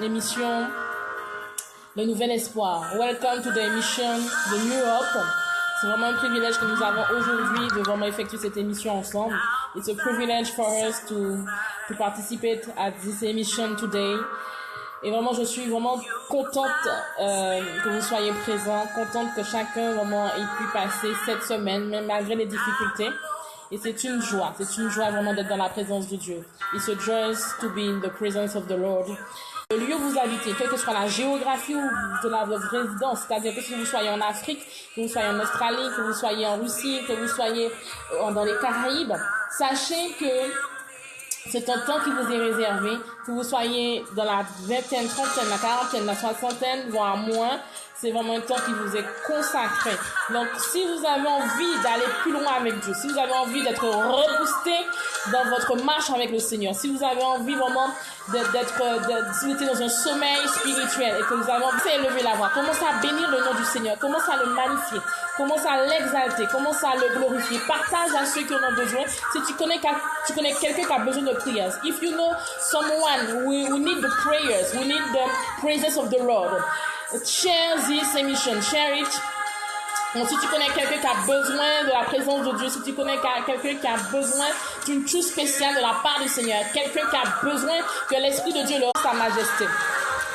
émission Le Nouvel Espoir. Welcome to the émission de New Hope. C'est vraiment un privilège que nous avons aujourd'hui de vraiment effectuer cette émission ensemble. It's a privilege for us to participate at this emission today. Et vraiment, je suis vraiment contente que vous soyez présents, contente que chacun vraiment ait pu passer cette semaine, même malgré les difficultés. Et c'est une joie vraiment d'être dans la présence de Dieu. It's a joy to be in the presence of the Lord. Le lieu où vous habitez, quelle que soit la géographie de votre résidence, c'est-à-dire que si vous soyez en Afrique, que vous soyez en Australie, que vous soyez en Russie, que vous soyez dans les Caraïbes, sachez que c'est un temps qui vous est réservé, que vous soyez dans la vingtaine, trentaine, la quarantaine, la soixantaine, voire moins. C'est vraiment un temps qui vous est consacré. Donc, si vous avez envie d'aller plus loin avec Dieu, si vous avez envie d'être reboosté dans votre marche avec le Seigneur, si vous avez envie vraiment si vous êtes dans un sommeil spirituel et que vous avez envie d'élever la voix, commencez à bénir le nom du Seigneur, commencez à le magnifier, commencez à l'exalter, commencez à le glorifier. Partage à ceux qui en ont besoin. Si tu connais quelqu'un qui a besoin de prières, if you know someone who need the prayers, who need the praises of the Lord, share this emission, share it. Donc, si tu connais quelqu'un qui a besoin de la présence de Dieu, si tu connais quelqu'un qui a besoin d'une touche spéciale de la part du Seigneur, quelqu'un qui a besoin que l'Esprit de Dieu leur sa majesté.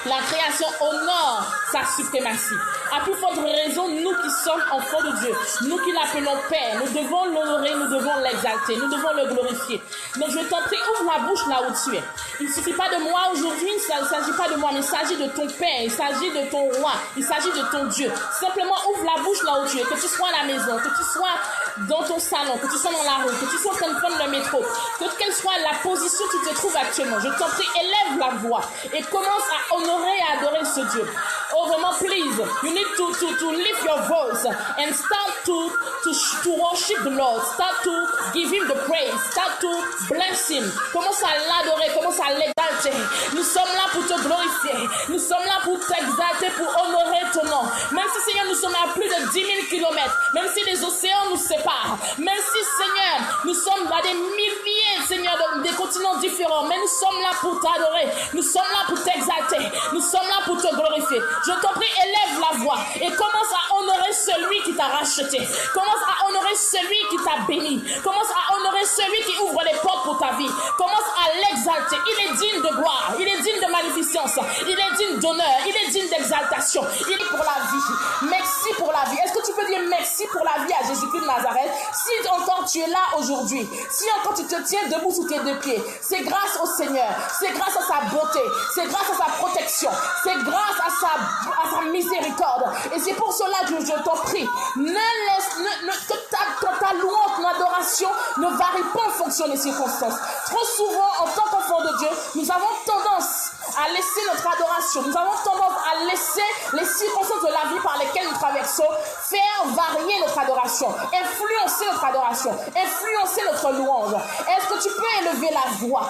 La création honore sa suprématie. À plus forte raison, nous qui sommes enfants de Dieu, nous qui l'appelons Père, nous devons l'honorer, nous devons l'exalter, nous devons le glorifier. Donc je t'en prie, ouvre la bouche là où tu es. Il ne suffit pas de moi aujourd'hui, il ne s'agit pas de moi, mais il s'agit de ton Père, il s'agit de ton roi, il s'agit de ton Dieu. Simplement ouvre la bouche là où tu es, que tu sois à la maison, que tu sois dans ton salon, que tu sois dans la rue, que tu sois en train de prendre le métro, quelle soit la position où tu te trouves actuellement. Je t'en prie, élève la voix et commence à honorer et à adorer ce Dieu. Oh vraiment, please, you need to lift your voice and start to worship the Lord, start to give him the praise, start to bless him. Commence à l'adorer, commence à l'exalter. Nous sommes là pour te glorifier, nous sommes là pour t'exalter, pour honorer ton nom. Même si, Seigneur, nous sommes à plus de 10 000 kilomètres, même si les océans nous séparent, même si, Seigneur, nous sommes à des milliers, Seigneur, des continents différents, mais nous sommes là pour t'adorer, nous sommes là pour t'exalter, nous sommes là pour te glorifier. Je t'en prie, élève la voix et commence à honorer celui qui t'a racheté. Commence à honorer celui qui t'a béni. Commence à honorer celui qui ouvre les portes pour ta vie. Commence à l'exalter. Il est digne de gloire. Il est digne de magnificence. Il est digne d'honneur. Il est digne d'exaltation. Il est pour la vie. Merci pour la vie. Est-ce que tu peux dire merci pour la vie à Jésus-Christ de Nazareth? Si encore tu es là aujourd'hui, si encore tu te tiens debout sous tes deux pieds, c'est grâce au Seigneur. C'est grâce à sa bonté. C'est grâce à sa protection. C'est grâce à sa miséricorde. Et c'est pour cela que je t'en prie, que ta louange, ton adoration ne varie pas en fonction des circonstances. Trop souvent, en tant qu'enfants de Dieu, nous avons tendance à laisser notre adoration, nous avons tendance à laisser les circonstances de la vie par lesquelles nous traversons faire varier notre adoration, influencer notre adoration, influencer notre louange. Est-ce que tu peux élever la voix?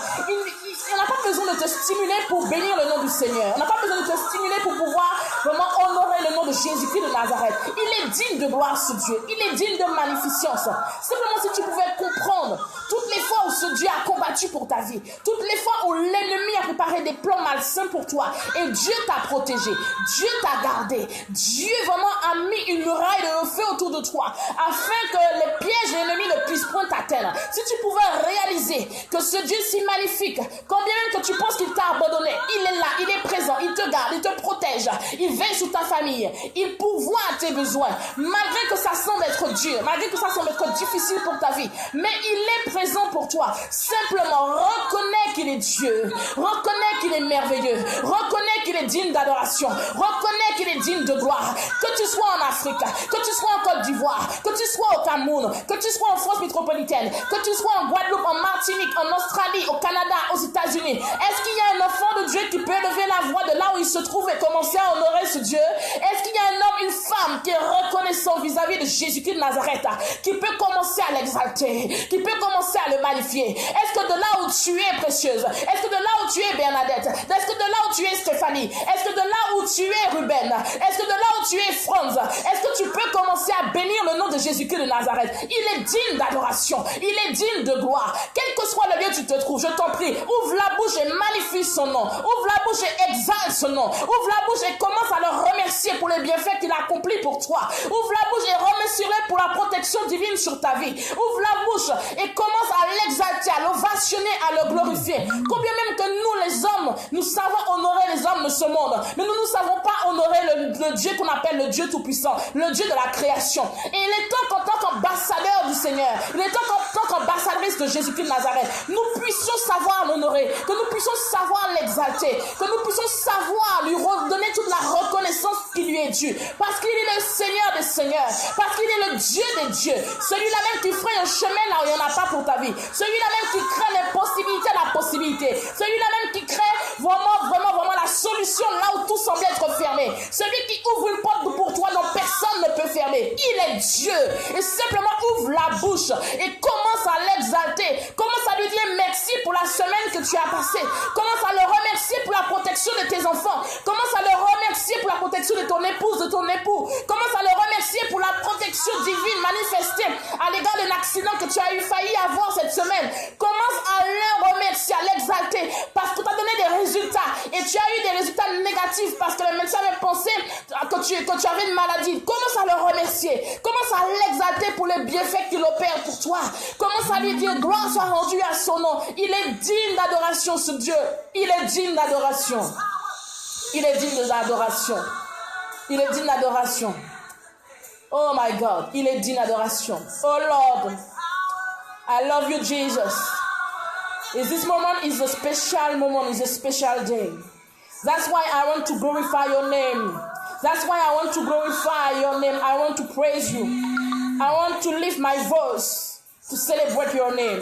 On n'a pas besoin de te stimuler pour bénir le nom du Seigneur. On n'a pas besoin de te stimuler pour pouvoir vraiment honorer le nom de Jésus-Christ de Nazareth. Il est digne de gloire, ce Dieu. Il est digne de magnificence. Simplement, si tu pouvais comprendre toutes les fois où ce Dieu a combattu pour ta vie, toutes les fois où l'ennemi a préparé des plans malsains pour toi, et Dieu t'a protégé, Dieu t'a gardé, Dieu vraiment a mis une muraille de feu autour de toi, afin que les pièges de l'ennemi ne puissent point t'atteindre. Si tu pouvais réaliser que ce Dieu si magnifique, combien même que tu penses qu'il t'a abandonné, il est là, il est présent, il te garde, il te protège, il veille sur ta famille, il pourvoit à tes besoins, malgré que ça semble être dur, malgré que ça semble être difficile pour ta vie, mais il est présent pour toi. Simplement, reconnais qu'il est Dieu, reconnais qu'il est merveilleux, reconnais qu'il est digne d'adoration, reconnais qu'il est digne de gloire. Que tu sois en Afrique, que tu sois en Côte d'Ivoire, que tu sois au Cameroun, que tu sois en France métropolitaine, que tu sois en Guadeloupe, en Martinique, en Australie, au Canada, aux États-Unis, est-ce qu'il y a un enfant de Dieu qui peut lever la voix de là où il se trouve et commencer à honorer ce Dieu? Est-ce qu'il y a un homme, une femme âme qui est reconnaissant vis-à-vis de Jésus-Christ de Nazareth, qui peut commencer à l'exalter, qui peut commencer à le magnifier. Est-ce que de là où tu es, précieuse, est-ce que de là où tu es, Bernadette, est-ce que de là où tu es, Stéphanie, est-ce que de là où tu es, Ruben, est-ce que de là où tu es, Franz, est-ce que tu peux commencer à bénir le nom de Jésus-Christ de Nazareth? Il est digne d'adoration, il est digne de gloire. Quel que soit le lieu où tu te trouves, je t'en prie, ouvre la bouche et magnifie son nom, ouvre la bouche et exalte son nom, ouvre la bouche et commence à le remercier pour les bienfaits qu'il a accomplis pour toi. Ouvre la bouche et remercie-le pour la protection divine sur ta vie. Ouvre la bouche et commence à l'exalter, à l'ovationner, à le glorifier. Combien même que nous les hommes, nous savons honorer les hommes de ce monde, mais nous ne savons pas honorer le Dieu qu'on appelle le Dieu Tout-Puissant, le Dieu de la création. Et il est temps qu'en tant qu'ambassadeur du Seigneur, il est temps qu'en tant qu'ambassadrice de Jésus-Christ de Nazareth, nous puissions savoir l'honorer, que nous puissions savoir l'exalter, que nous puissions savoir lui redonner toute la reconnaissance qui lui est due, parce qu'il est le Seigneur des Seigneurs, parce qu'il est le Dieu des dieux, celui-là même qui ferait un chemin là où il n'y en a pas pour ta vie, celui-là même qui crée l'impossibilité à la possibilité, celui-là même qui crée vraiment la solution là où tout semble être fermé, celui qui ouvre une porte pour toi dont personne ne peut fermer. Il est Dieu, et simplement ouvre la bouche et commence à l'exalter, commence à lui dire merci pour la semaine que tu as passée, commence à le remercier pour la protection de tes enfants, commence à le remercier pour la protection de ton épouse, de ton époux, commence à le remercier pour la protection divine manifestée à l'égard d'un accident que tu as failli avoir cette semaine. Commence à le remercier, à l'exalter, parce que tu as donné des résultats et tu as eu des résultats négatifs parce que le médecin avait pensé que tu avais une maladie. Commence à le remercier, commence à l'exalter pour les bienfaits qu'il opère pour toi. Commence à lui dire gloire soit rendue à son nom. Il est digne d'adoration, ce Dieu. Il est digne d'adoration. Il est digne d'adoration. Il est digne d'adoration. Oh my God, il est digne d'adoration. Oh Lord, I love you, Jesus. This moment is a special moment, is a special day. That's why I want to glorify your name. That's why I want to glorify your name. I want to praise you. I want to lift my voice to celebrate your name.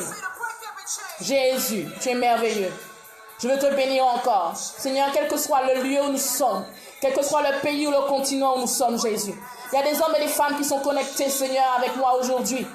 Jésus, tu es merveilleux. Je veux te bénir encore. Seigneur, quel que soit le lieu où nous sommes, quel que soit le pays ou le continent où nous sommes, Jésus. Il y a des hommes et des femmes qui sont connectés, Seigneur, avec moi aujourd'hui.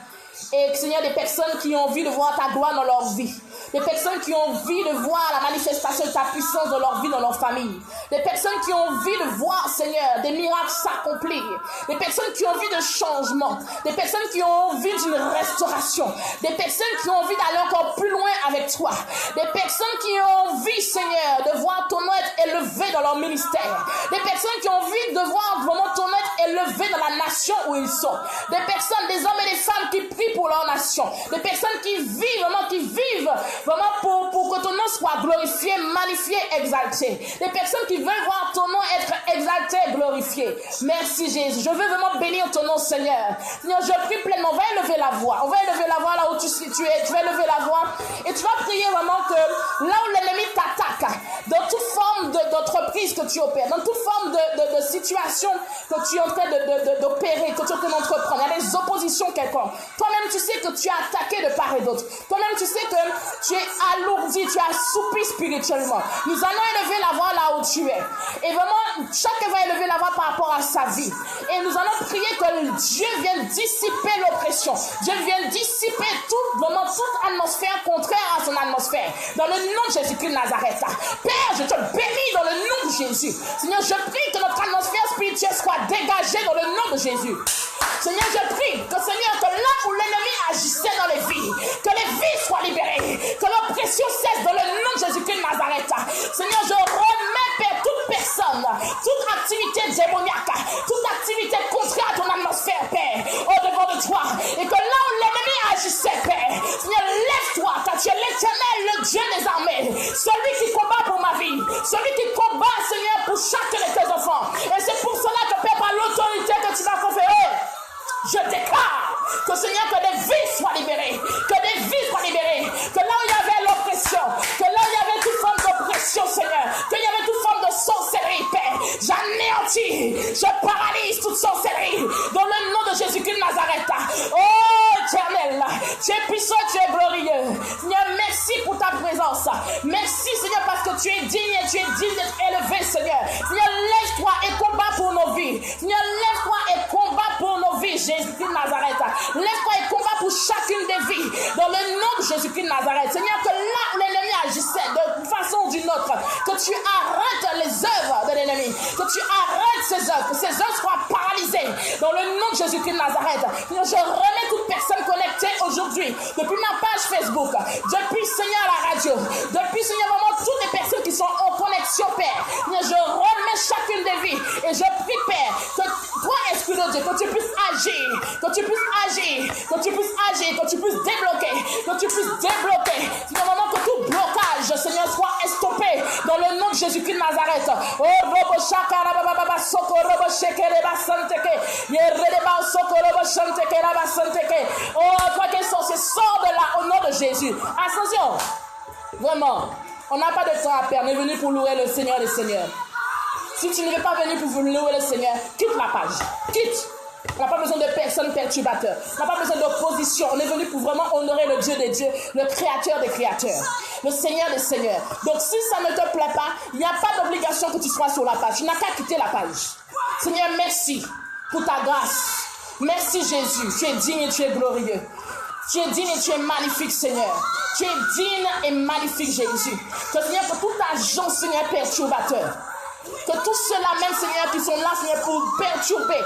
Et Seigneur, des personnes qui ont envie de voir ta gloire dans leur vie. Des personnes qui ont envie de voir la manifestation de ta puissance dans leur vie, dans leur famille. Des personnes qui ont envie de voir, Seigneur, des miracles s'accomplir. Des personnes qui ont envie de changement. Des personnes qui ont envie d'une restauration. Des personnes qui ont envie d'aller encore plus loin avec toi. Des personnes qui ont envie, Seigneur, de voir ton nom être élevé dans leur ministère. Des personnes qui ont envie de voir vraiment ton nom être élevé dans la nation où ils sont. Des personnes, des hommes et des femmes qui prient pour leur nation. Des personnes qui vivent vraiment pour que ton nom soit glorifié, magnifié, exalté. Des personnes qui veulent voir ton nom être exalté, glorifié. Merci Jésus. Je veux vraiment bénir ton nom, Seigneur. Seigneur, je prie pleinement. On va élever la voix. On va élever la voix là où tu es. Tu vas élever la voix et tu vas prier vraiment que là où l'ennemi t'attaque, dans toute forme d'entreprise que tu opères, dans toute forme de situation que tu es en train d'opérer, que tu es en train d'entreprendre, il y a des oppositions quelconques. Toi-même, tu sais que tu es attaqué de part et d'autre. Toi-même, tu sais que tu es alourdi, tu es assoupi spirituellement. Nous allons élever la voix là où tu es. Et vraiment, chacun va élever la voix par rapport à sa vie. Et nous allons prier que Dieu vienne dissiper l'oppression. Dieu vienne dissiper toute atmosphère contraire à son atmosphère. Dans le nom de Jésus-Christ de Nazareth. Père, je te bénis dans le nom de Jésus. Seigneur, je prie que notre atmosphère spirituelle soit dégagée dans le nom de Jésus. Seigneur, je prie que là où l'ennemi agissait dans les vies, que les vies soient libérées, que l'oppression cesse dans le nom de Jésus-Christ de Nazareth. Seigneur, je remets, Père, toute personne, toute activité démoniaque, toute activité contraire à ton atmosphère, Père, au-devant de toi. Et que là où l'ennemi agissait, Père, Seigneur, lève-toi, car tu es l'Éternel, le Dieu des armées, celui qui combat pour ma vie, celui qui combat, Seigneur, pour chacun de tes enfants. Et c'est pour cela que, Père, par l'autorité que tu m'as conférée, je déclare que, Seigneur, que des vies soient libérées, que des vies soient libérées, que là où il y avait l'oppression, que là où il y avait toute forme d'oppression, Seigneur, qu'il y avait toute forme de sorcellerie, Père, j'anéantis, je paralyse toute sorcellerie dans le nom de Jésus-Christ de Nazareth. Oh, Éternel, tu es puissant, tu es glorieux. Seigneur, merci pour ta présence. Merci, Seigneur, parce que tu es digne et tu es digne d'être élevé, Seigneur. Seigneur, lève-toi et combat pour nos vies. Seigneur, lève-toi et tu arrêtes ces œuvres, que ces œuvres soient paralysées. Dans le nom de Jésus-Christ de Nazareth, Seigneur, je remets toute personne connectée aujourd'hui, depuis ma page Facebook, depuis, Seigneur, la radio, depuis, Seigneur, vraiment toutes les personnes qui sont en connexion, Père. Seigneur, je remets chacune des vies et je prie, Père, que toi, Esprit de Dieu, que tu puisses agir, que tu puisses agir, que tu puisses agir, que tu puisses débloquer, que tu puisses débloquer. Seigneur, vraiment que tout blocage, Seigneur, soit estompé dans le nom de Jésus-Christ de Nazareth. Oh, robo shakara baba soko robo shekere basanteke. Yereba soko robo shanteke la basanteke. Oh, toi qui es sorcier, sors de là au nom de Jésus. Attention, vraiment, on n'a pas de temps à perdre. On est venu pour louer le Seigneur des Seigneurs. Si tu ne veux pas venir pour louer le Seigneur, quitte la page. Quitte. On n'a pas besoin de personnes perturbateurs. On n'a pas besoin d'opposition. On est venu pour vraiment honorer le Dieu des dieux, le créateur des créateurs, le Seigneur des seigneurs. Donc si ça ne te plaît pas, il n'y a pas d'obligation que tu sois sur la page. Tu n'as qu'à quitter la page. Seigneur, merci pour ta grâce. Merci Jésus. Tu es digne et tu es glorieux. Tu es digne et tu es magnifique, Seigneur. Tu es digne et magnifique, Jésus. Que Seigneur, pour tout agent, Seigneur, perturbateur. Que tous ceux-là même, Seigneur, qui sont là, Seigneur, pour perturber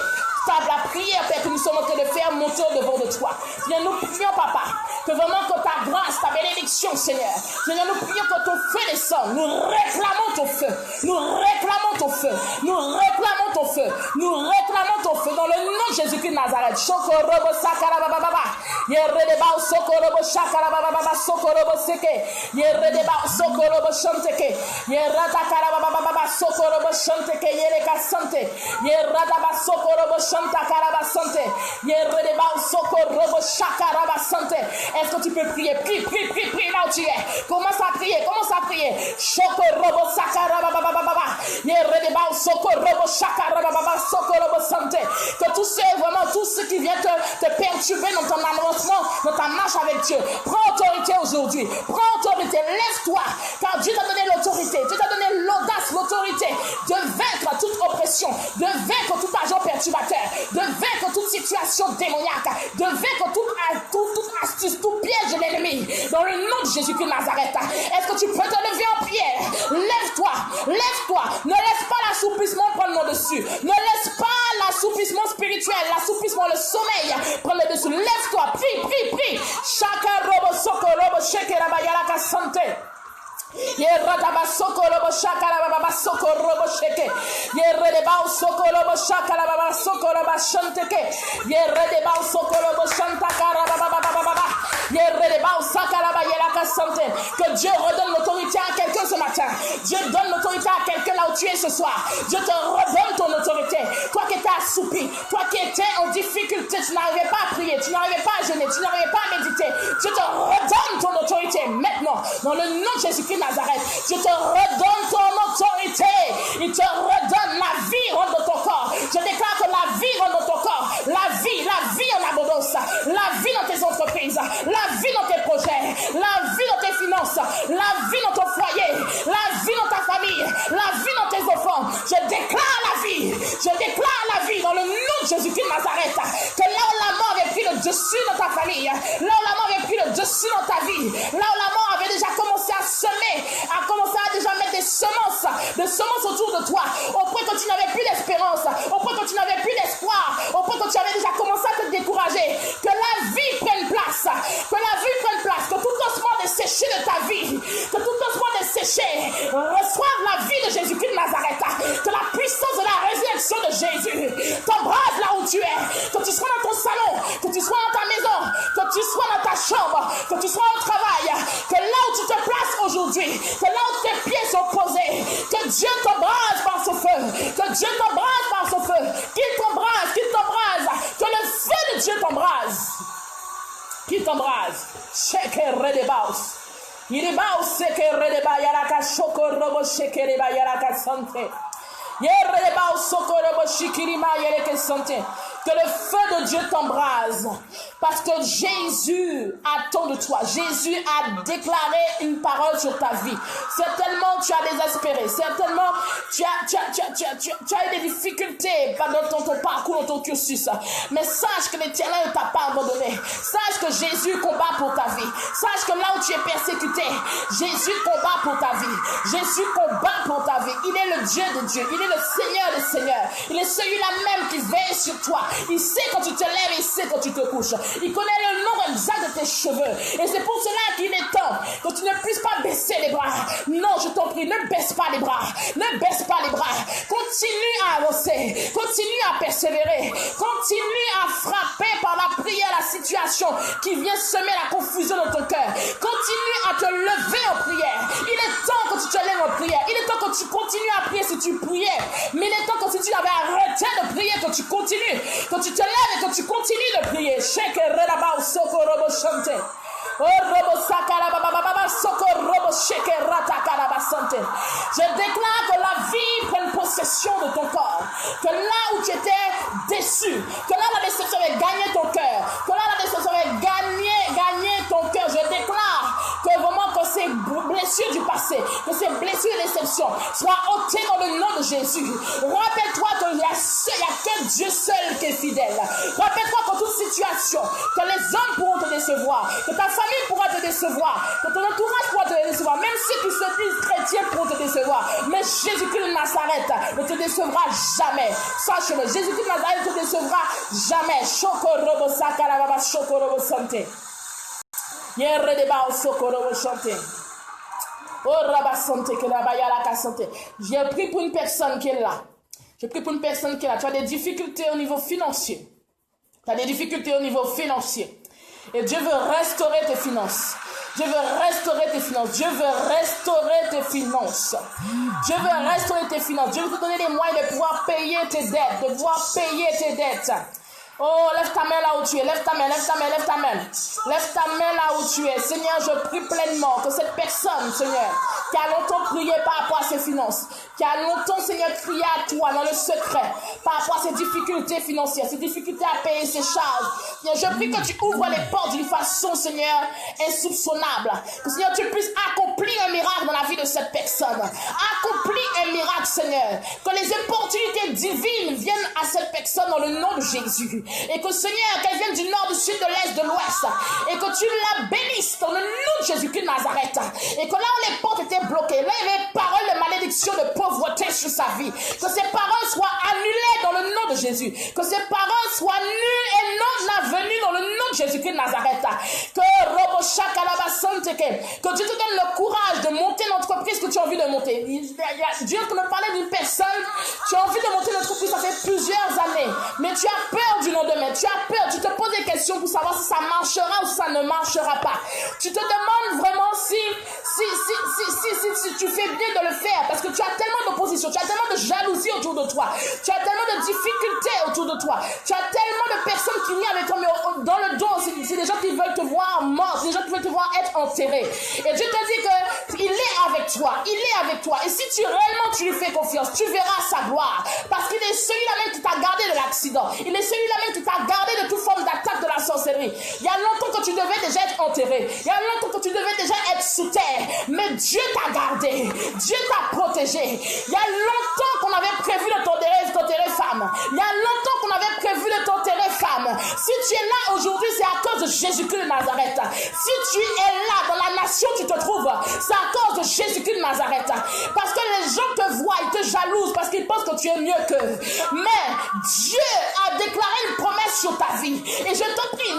la prière, Père, que nous sommes en train de faire monter au-devant de toi. Seigneur, nous prions, Papa, que vraiment que ta grâce, ta bénédiction, Seigneur. Seigneur, nous prions que ton feu descende. Nous réclamons ton feu. Nous réclamons ton feu. Nous réclamons ton feu. Nous réclamons ton feu dans le nom de Jésus-Christ de Nazareth. Shokorobo sakarababa. Yeredeba sokorobo shakarababa sokorobo seke. Yeredeba sokorobo shanteke. Yerata karababa sokorobo shanteke yereka sante. Yeradaba sokorobo shanta karabasante. Yeredeba sokorobo shakarabasante. Est-ce que tu peux prier? Prie là où tu es. Commence à prier. Shokorobo sakarababa. Yeredeba sokorobo shakarababa sokorobo sante. Que tous ceux qui viennent te perturber dans ton avancement, dans ta marche avec Dieu, prends autorité aujourd'hui. Prends autorité. Lève-toi. Car Dieu t'a donné l'autorité. Dieu t'a donné l'audace, l'autorité de vaincre toute oppression, de vaincre tout agent perturbateur, de vaincre toute situation démoniaque, de vaincre toute astuce, tout piège de l'ennemi. Dans le nom de Jésus-Christ de Nazareth. Est-ce que tu peux te lever en prière? Lève-toi. Ne laisse pas l'assouplissement prendre le dessus. Ne laisse pas l'assouplissement spirituel, l'assouplissement, le sommeil prendre le dessus. Lève-toi. Prie. Chaka robo soko robo sheke rabayalaka sante. Yeradaba sokorobo shakarababa sokorobo sheke. Yeredeba sokorobo shakarababa sokoroba shanteke. Yeredeba sokorobo shantakarababa. Yeredeba sakaraba yelaka sante. Que Dieu redonne l'autorité à quelqu'un ce matin. Dieu donne l'autorité à quelqu'un là où tu es ce soir. Dieu te redonne ton autorité. Toi qui étais assoupi, toi qui étais en difficulté, tu n'arrivais pas à prier, tu n'arrivais pas à jeûner, tu n'arrivais pas à méditer. Dieu te redonne ton autorité maintenant dans le nom de Jésus-Christ Nazareth. Je te redonne ton autorité. Il te redonne la vie rentre dans ton corps. Je déclare que la vie rentre dans ton corps. La vie en abondance. La vie dans tes entreprises. La vie dans tes projets. La vie dans tes finances. La vie dans ton foyer. La vie dans ta famille. La vie dans tes enfants. Je déclare la vie. Je déclare la vie dans le nom de Jésus-Christ de Nazareth. Que là où la mort avait pris le dessus dans ta famille. Là où la mort avait pris le dessus dans ta vie. Là où la mort avait déjà commencé à semer. A commencé à déjà mettre des semences autour de toi, au point que tu n'avais plus d'espérance, au point que tu n'avais plus d'espoir, au point que tu avais déjà commencé à te décourager. Que la vie prenne place, que tout osement desséché de ta vie, que tout osement desséché reçoive la vie de Jésus-Christ de Nazareth, que la puissance de la résurrection de Jésus t'embrase là où tu es, que tu sois dans ton salon, que tu sois dans ta maison, que tu sois dans ta chambre, que tu sois au travail, que là où tu te places aujourd'hui, que là où tes pieds sont posés, que Dieu t'embrase par ce feu, que Dieu t'embrase par ce feu, qu'il t'embrase, que le feu de Dieu t'embrase, qu'il t'embrase. Sheke redebaus, iribaus seke redeba yaraka shoko robo sheke reba yaraka sante. Que le feu de Dieu t'embrase. Parce que Jésus attend de toi. Jésus a déclaré une parole sur ta vie. Certainement, tu as désespéré. Certainement, tu as eu des difficultés dans ton parcours, dans ton cursus. Mais sache que l'Éternel ne t'a pas abandonné. Sache que Jésus combat pour ta vie. Sache que là où tu es persécuté, Jésus combat pour ta vie. Jésus combat pour ta vie. Il est le Dieu de Dieu. Il est le Seigneur des Seigneurs. Il est celui-là même qui veille sur toi. Il sait quand tu te lèves, il sait quand tu te couches. Il connaît le nombre exact de tes cheveux. Et c'est pour cela qu'il est temps que tu ne puisses pas baisser les bras. Non, je t'en prie, ne baisse pas les bras. Ne baisse pas les bras. Continue à avancer. Continue à persévérer. Continue à frapper par la prière la situation qui vient semer la confusion dans ton cœur. Continue à te lever en prière. Il est temps que tu te lèves en prière. Il est temps que tu continues à prier si tu priais. Mais il est temps que si tu avais arrêté de prier, que tu continues. Que tu te lèves et que tu continues de prier. Je déclare que la vie prenne possession de ton corps. Que là où tu étais déçu, que là la déception avait gagné ton cœur, que là la déception avait gagné ton cœur, je déclare que vraiment que ces blessures du passé, que ces blessures et déceptions soient ôtées dans le nom de Jésus. Rappelle-toi qu'il n'y a que Dieu seul qui est fidèle. Rappelle-toi qu'en toute situation, que les hommes pourront te décevoir, que ta famille pourra te décevoir, que ton entourage pourra te décevoir, même ceux qui se disent chrétiens pourront te décevoir. Mais Jésus-Christ de Nazareth ne te décevra jamais. Sache-le, Jésus-Christ de Nazareth ne te décevra jamais. Shokorobo sakarababa shokorobo santé. Yerredeba sokorobo chanté. Oh Rabba santé que la bayala ka santé. J'ai pris pour une personne qui est là. J'ai pris pour une personne qui est là. Tu as des difficultés au niveau financier. Tu as des difficultés au niveau financier. Et Dieu veut restaurer tes finances. Dieu veut restaurer tes finances. Dieu veut restaurer tes finances. Dieu veut restaurer tes finances. Dieu veut te donner les moyens de pouvoir payer tes dettes. De pouvoir payer tes dettes. Oh, lève ta main là où tu es. Lève ta main, lève ta main, lève ta main. Lève ta main là où tu es. Seigneur, je prie pleinement que cette personne, Seigneur, qui a longtemps prié par rapport à ses finances, qui a longtemps, Seigneur, crié à toi dans le secret, par rapport à ses difficultés financières, ses difficultés à payer ses charges. Seigneur, je prie que tu ouvres les portes d'une façon, Seigneur, insoupçonnable. Que, Seigneur, tu puisses accomplir un miracle dans la vie de cette personne. Accomplis un miracle, Seigneur. Que les opportunités divines viennent à cette personne dans le nom de Jésus. Et que, Seigneur, qu'elle vienne du nord, du sud, de l'est, de l'ouest. Et que tu la bénisses dans le nom de Jésus-Christ de Nazareth. Et que là où les portes étaient bloquées, là il y avait paroles de malédiction, de pauvreté sur sa vie. Que ces paroles soient annulées dans le nom de Jésus. Que ces paroles soient nulles et non avenues dans le nom de Jésus-Christ de Nazareth. Que Dieu te donne le courage de monter l'entreprise que tu as envie de monter. Dieu me parlait d'une personne, tu as envie de monter l'entreprise, ça fait plusieurs années. Mais tu as peur du lendemain. Tu as peur, tu te poses des questions pour savoir si ça marchera ou si ça ne marchera pas. Tu te demandes vraiment si tu fais bien de le faire parce que tu as tellement d'opposition, tu as tellement de jalousie autour de toi, tu as tellement de difficultés autour de toi, tu as tellement de personnes qui viennent avec toi, mais dans le dos, c'est des gens qui veulent te voir mort, c'est des gens qui veulent te voir être enterré. Et Dieu te dit qu'il est avec toi, il est avec toi. Et si réellement tu lui fais confiance, tu verras sa gloire. Parce qu'il est celui-là même qui t'a gardé de l'accident. Il est celui-là même qui t'a gardé de toute forme d'attaque de la sorcellerie. Il y a longtemps que tu devais déjà être enterré. Il y a longtemps que tu devais déjà être sous terre. Mais Dieu t'a gardé. Dieu t'a protégé. Il y a longtemps qu'on avait prévu de t'enterrer femme. Il y a longtemps qu'on avait prévu de t'enterrer femme. Si tu es là aujourd'hui, c'est à cause de Jésus-Christ de Nazareth. Si tu es là dans la nation où tu te trouves, c'est à cause de Jésus-Christ de Nazareth. Parce que les gens te voient, ils te jalousent parce qu'ils pensent que tu es mieux qu'eux. Mais Dieu a déclaré une promesse sur ta vie. Et je te prie,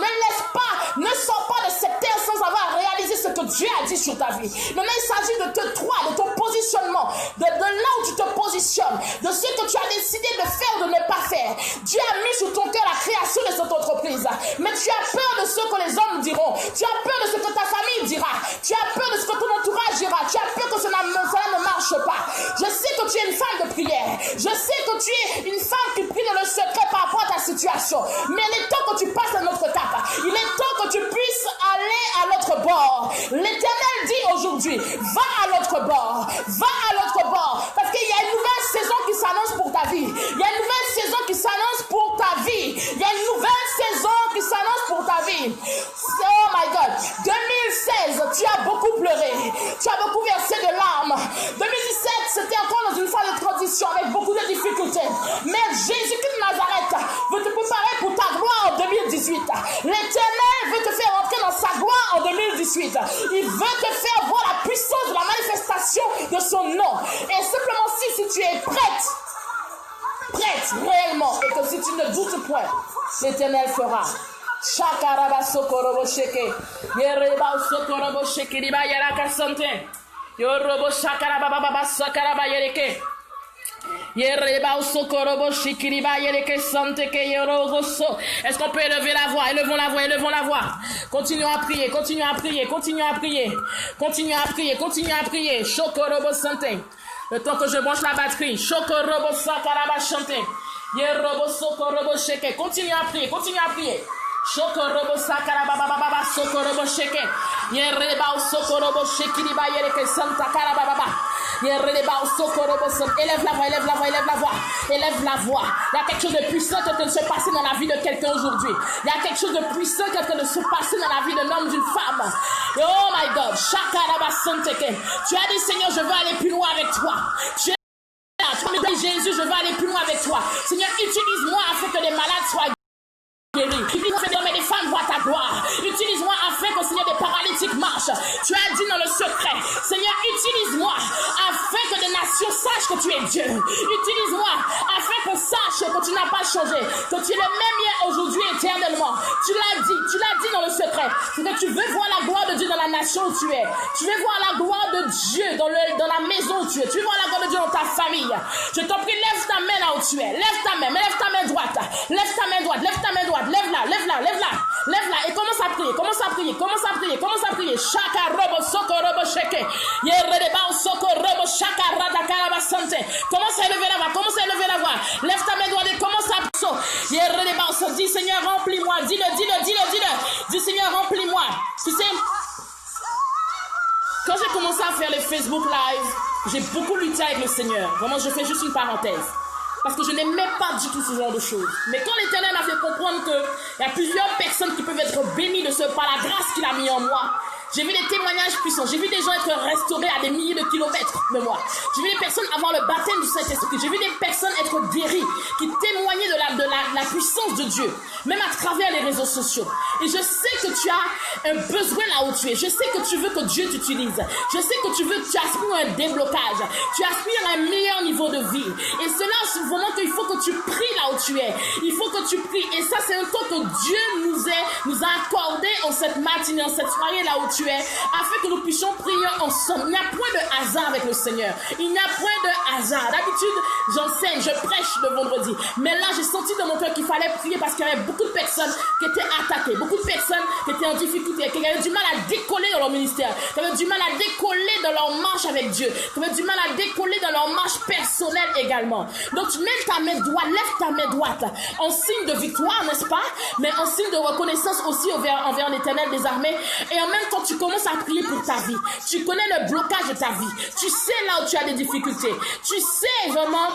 ne sors pas de cette terre sans avoir réalisé ce que Dieu a dit sur ta vie. Maintenant, il s'agit de toi, de ton positionnement, de là où tu te positionnes, de ce que tu as décidé de faire ou de ne pas faire. Dieu a mis sur ton cœur la création de cette entreprise. Mais tu as peur de ce que les hommes diront. Tu as peur de ce que ta famille dira. Tu as peur de ce que ton entourage dira. Tu as peur que cela ne marche pas. Je sais que tu es une femme de prière. Je sais que tu es une femme qui prie dans le secret par rapport à ta situation. Mais il est temps que tu passes à notre étape. Il est temps que tu puisses aller à l'autre bord. L'Éternel dit aujourd'hui, va à l'autre bord. Va à l'autre bord. Parce qu'il y a une nouvelle saison qui s'annonce pour ta vie. Il y a une nouvelle saison qui s'annonce pour ta vie. Il y tu es prête, réellement, et que si tu ne doutes point, l'Éternel fera. Shakaraba sokorobo sheke, yereba sokorobo sheke riba yaraka sante, yorobo shakaraba baba sakaraba yereke. Est-ce qu'on peut élever la voix? Élevons la voix. Continuons à prier. Shokorobo Santé. Le temps que je branche la batterie. Shokorobo Sakaraba Chanté. Yerobo Sokorobo Sheke. Continuez à prier. Shokorobo Sakaraba Baba Sokorobo Sheke. Yereba Sokorobo Shekiriba Yereke Santa Karababa. Élève la voix. Il y a quelque chose de puissant qui est en train de se passer dans la vie de quelqu'un aujourd'hui. Il y a quelque chose de puissant qui est en train de se passer dans la vie d'un homme, d'une femme. Oh my God. Tu as dit, Seigneur, je veux aller plus loin avec toi. Tu as dit, Jésus, je veux aller plus loin avec toi. Seigneur, utilise-moi afin que les malades soient guéris. Utilise-moi d'hommes et des femmes voient ta gloire. Utilise-moi afin que, Seigneur, des paralytiques marchent. Tu as dit dans le secret, Seigneur, utilise-moi afin que des nations sachent que tu es Dieu. Utilise-moi afin qu'on sache que tu n'as pas changé, que tu es le même hier, aujourd'hui, éternellement. Tu l'as dit dans le secret. C'est que tu veux voir la gloire de Dieu dans la nation où tu es. Tu veux voir la gloire de Dieu dans la maison où tu es. Tu veux voir la gloire de Dieu dans ta famille. Je t'en prie, lève ta main là où tu es. Lève ta main droite. Lève-la et commence à prier. Shaka robo soko robo sheke. Yereba soko robo shaka rata karaba sante. Commence à élever la voix. Lève ta main droite et commence à prier. Yereba so dis Seigneur remplis-moi. Dis-le. Dis Seigneur remplis-moi. Tu sais, quand j'ai commencé à faire les Facebook Live, j'ai beaucoup lutté avec le Seigneur. Vraiment, je fais juste une parenthèse. Parce que je n'aimais pas du tout ce genre de choses. Mais quand l'Éternel m'a fait comprendre qu'il y a plusieurs personnes qui peuvent être bénies par la grâce qu'il a mis en moi, j'ai vu des témoignages puissants. J'ai vu des gens être restaurés à des milliers de kilomètres de moi. J'ai vu des personnes avoir le baptême du Saint-Esprit. J'ai vu des personnes être guéries, qui témoignaient de la puissance de Dieu, même à travers les réseaux sociaux. Et je sais que tu as un besoin là où tu es. Je sais que tu veux que Dieu t'utilise. Je sais que tu aspires à un déblocage. Tu aspires à un meilleur niveau de vie. Et cela, c'est vraiment qu'il faut que tu pries là où tu es. Il faut que tu pries. Et ça, c'est un temps que Dieu nous a accordé en cette matinée, en cette soirée là où tu es, afin que nous puissions prier ensemble. Il n'y a point de hasard avec le Seigneur. Il n'y a point de hasard. D'habitude, j'enseigne, je prêche le vendredi. Mais là, j'ai senti dans mon cœur qu'il fallait prier parce qu'il y avait beaucoup de personnes qui étaient attaquées, beaucoup de personnes qui étaient en difficulté, qui avaient du mal à décoller dans leur ministère, qui avaient du mal à décoller dans leur marche avec Dieu, qui avaient du mal à décoller dans leur marche personnelle également. Donc, tu lèves ta main droite, en signe de victoire, n'est-ce pas? Mais en signe de reconnaissance aussi envers l'Éternel des armées. Et en même temps, tu commences à prier pour ta vie. Tu connais le blocage de ta vie. Tu sais là où tu as des difficultés. Tu sais vraiment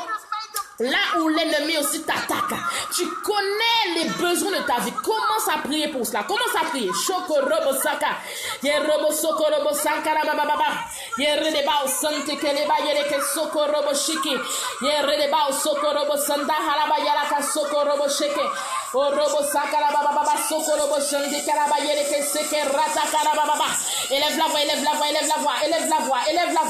là où l'ennemi aussi t'attaque. Tu connais les besoins de ta vie. Commence à prier pour cela. Commence à prier. Shoko robo saka. Yerobo soko robo sankara baba. Yereba sante keleba yereke soko robo shiki. Yereba soko robo sanda halaba yaraka soko robo sheke. O robo sakara baba soko robo shande kalaba yereke seke rata karaba baba. Élève la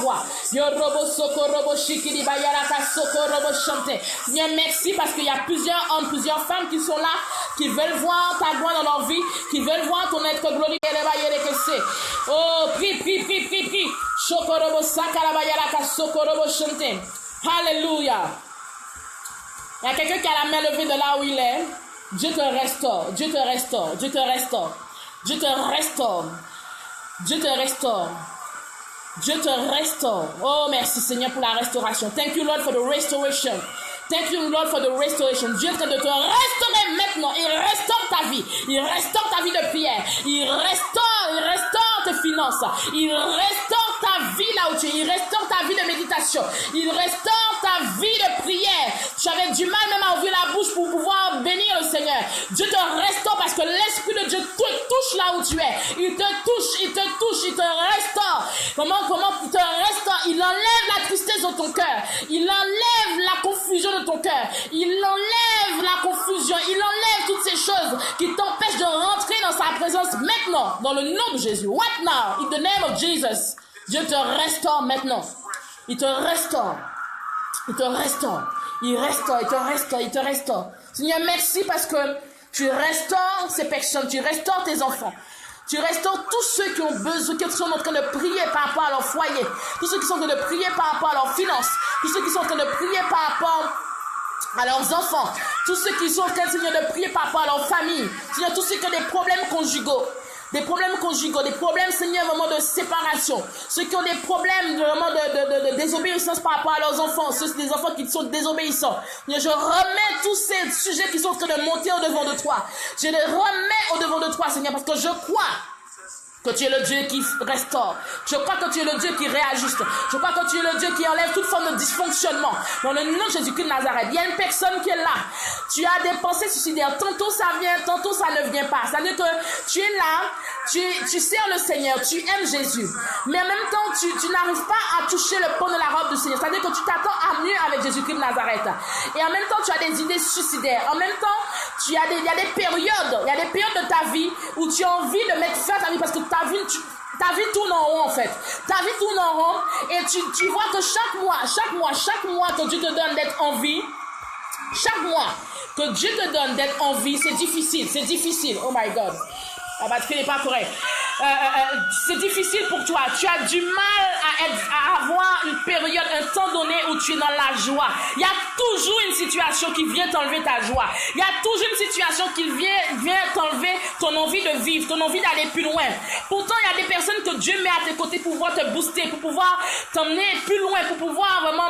voix. Yorobo soko robo shiki di bayaraka soko robo shante. Seigneur, merci parce qu'il y a plusieurs hommes, plusieurs femmes qui sont là, qui veulent voir ta gloire dans leur vie, qui veulent voir ton être glorifié. Oh, prie. Shokorobo sakarabayaraka sokorobo shante. Alléluia. Il y a quelqu'un qui a la main levée de là où il est. Dieu te restaure. Oh, merci Seigneur pour la restauration. Thank you Lord for the restoration. Dieu est en train de te restaurer maintenant. Il restaure ta vie. Il restaure ta vie de prière. Il restaure tes finances. Il restaure ta vie là où tu es. Il restaure ta vie de méditation. Il restaure ta vie de prière. Tu avais du mal même à ouvrir la bouche pour pouvoir bénir le Seigneur. Dieu te restaure parce que l'Esprit de Dieu te touche là où tu es. Il te touche, il te restaure. Comment il te restaure? Il enlève la tristesse de ton cœur. Il enlève la confusion de ton cœur. Il enlève la confusion. Il enlève toutes ces choses qui t'empêchent de rentrer dans sa présence maintenant, dans le nom de Jésus. Right now, in the name of Jesus. Dieu te restaure maintenant. Il te restaure. Il te restaure. Il restaure, il te restaure, il te restaure. Seigneur, merci parce que tu restaures ces personnes, tu restaures tes enfants. Tu restaures tous ceux qui ont besoin, qui sont en train de prier par rapport à leur foyer. Tous ceux qui sont en train de prier par rapport à leurs finances. Tous ceux qui sont en train de prier par rapport à leurs enfants. Tous ceux qui sont en train, Seigneur, de prier par rapport à leur famille. Seigneur, tous ceux qui ont des problèmes conjugaux. Des problèmes conjugaux, des problèmes, Seigneur, vraiment de séparation. Ceux qui ont des problèmes vraiment de désobéissance par rapport à leurs enfants. Ceux des enfants qui sont désobéissants. Seigneur, je remets tous ces sujets qui sont en train de monter au-devant de toi. Je les remets au-devant de toi, Seigneur, parce que je crois que tu es le Dieu qui restaure. Je crois que tu es le Dieu qui réajuste. Je crois que tu es le Dieu qui enlève toute forme de dysfonctionnement. Dans le nom de Jésus-Christ de Nazareth, il y a une personne qui est là. Tu as des pensées suicidaires. Tantôt ça vient, tantôt ça ne vient pas. C'est-à-dire que tu es là, tu sers le Seigneur, tu aimes Jésus. Mais en même temps, tu n'arrives pas à toucher le pont de la robe du Seigneur. C'est-à-dire que tu t'attends à mieux avec Jésus-Christ de Nazareth. Et en même temps, tu as des idées suicidaires. En même temps, il y a des périodes de ta vie où tu as envie de mettre fin à ta vie parce que ta vie tourne en rond en fait. Ta vie tourne en rond et tu vois que chaque mois que Dieu te donne d'être en vie, chaque mois que Dieu te donne d'être en vie, c'est difficile. Oh my God. La batterie n'est pas correcte. C'est difficile pour toi. Tu as du mal à avoir une période, un temps donné où tu es dans la joie. Il y a toujours une situation qui vient t'enlever ta joie. Il y a toujours une situation qui vient t'enlever ton envie de vivre, ton envie d'aller plus loin. Pourtant, il y a des personnes que Dieu met à tes côtés pour pouvoir te booster, pour pouvoir t'emmener plus loin, pour pouvoir vraiment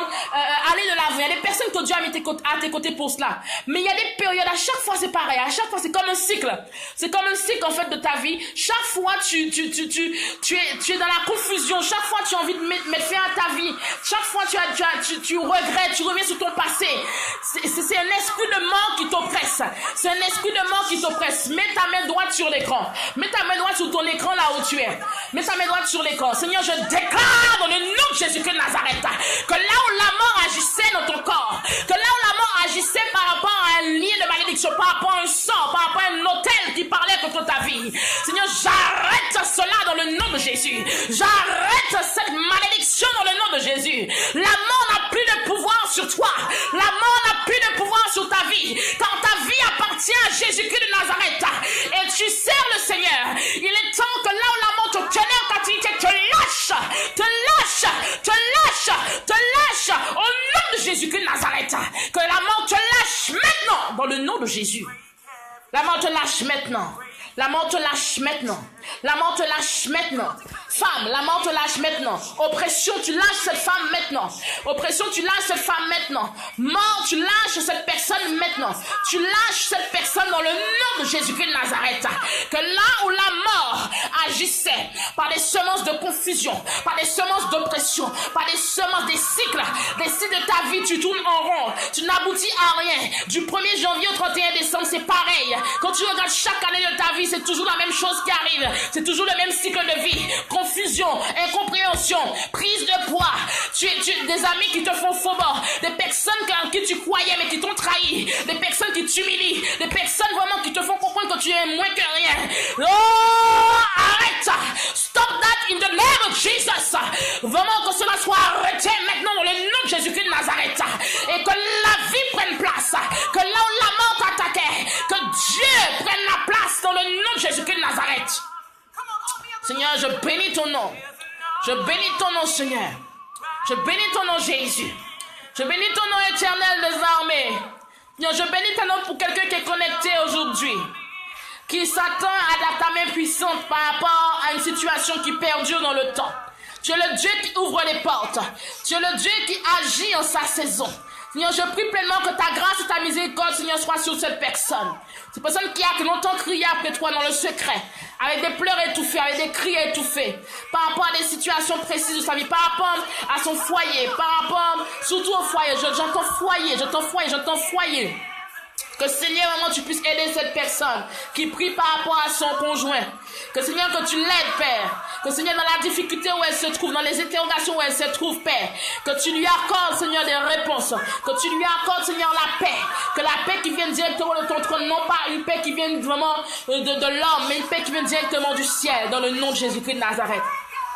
aller de l'avant. Il y a des personnes que Dieu a mis à tes côtés pour cela. Mais il y a des périodes, à chaque fois c'est pareil. À chaque fois c'est comme un cycle. C'est comme un cycle en fait de ta vie. Chaque fois tu es dans la confusion. Chaque fois tu as envie de mettre fin à ta vie. Chaque fois tu regrettes, tu reviens sur ton passé. C'est un esprit de mort qui t'oppresse. C'est un esprit de mort qui t'oppresse. Mets ta main droite sur l'écran. Mets ta main droite sur ton écran là où tu es. Mets ta main droite sur l'écran. Seigneur, je déclare dans le nom de Jésus-Christ de Nazareth que là où la mort agissait dans ton corps, que là où la mort agissait par rapport à un lien de malédiction, par rapport à un sang, par rapport à un hôtel qui parlait contre ta vie, Seigneur, j'arrête cela dans le nom de Jésus. J'arrête cette malédiction dans le nom de Jésus. La mort n'a plus de pouvoir sur toi. La mort n'a plus de pouvoir sur ta vie. Quand ta vie appartient à Jésus-Christ de Nazareth et tu sers le Seigneur, il est temps que là où la mort te tenait en captivité, te lâche au nom de Jésus-Christ de Nazareth. Que la mort te lâche maintenant dans le nom de Jésus. La mort te lâche maintenant. La mort te lâche maintenant. La mort te lâche maintenant. Femme, la mort te lâche maintenant. Oppression, tu lâches cette femme maintenant. Oppression, tu lâches cette femme maintenant. Mort, tu lâches cette personne maintenant. Tu lâches cette personne dans le nom de Jésus-Christ de Nazareth. Que là où la mort agissait par des semences de confusion, par des semences d'oppression, par des semences, des cycles de ta vie, tu tournes en rond. Tu n'aboutis à rien. Du 1er janvier au 31 décembre, c'est pareil. Quand tu regardes chaque année de ta vie, c'est toujours la même chose qui arrive. C'est toujours le même cycle de vie. Confusion, incompréhension, prise de poids. Des amis qui te font faux bord. Des personnes en qui tu croyais mais qui t'ont trahi. Des personnes qui t'humilient. Des personnes vraiment qui te font comprendre que tu es moins que rien. Oh, arrête ça. Stop that in the name of Jesus. Vraiment que cela soit arrêté maintenant dans le nom de Jésus-Christ de Nazareth. Et que la vie prenne place. Que là où la mort t'attaquait, que Dieu prenne la place dans le nom de Jésus-Christ de Nazareth. Seigneur, je bénis ton nom. Je bénis ton nom, Seigneur. Je bénis ton nom, Jésus. Je bénis ton nom éternel des armées. Seigneur, je bénis ton nom pour quelqu'un qui est connecté aujourd'hui, qui s'attend à ta main puissante par rapport à une situation qui perdure dans le temps. Tu es le Dieu qui ouvre les portes. Tu es le Dieu qui agit en sa saison. Seigneur, je prie pleinement que ta grâce et ta miséricorde, Seigneur, soient sur cette personne. Cette personne qui a longtemps crié après toi dans le secret, avec des pleurs étouffés, avec des cris étouffés, par rapport à des situations précises de sa vie, par rapport à son foyer, par rapport surtout au foyer. J'entends foyer. Que Seigneur, vraiment, tu puisses aider cette personne qui prie par rapport à son conjoint. Que Seigneur, que tu l'aides, Père. Que Seigneur, dans la difficulté où elle se trouve, dans les interrogations où elle se trouve, Père, que tu lui accordes, Seigneur, des réponses. Que tu lui accordes, Seigneur, la paix. Que la paix qui vient directement de ton trône, non pas une paix qui vient vraiment de l'homme, mais une paix qui vient directement du ciel, dans le nom de Jésus-Christ de Nazareth.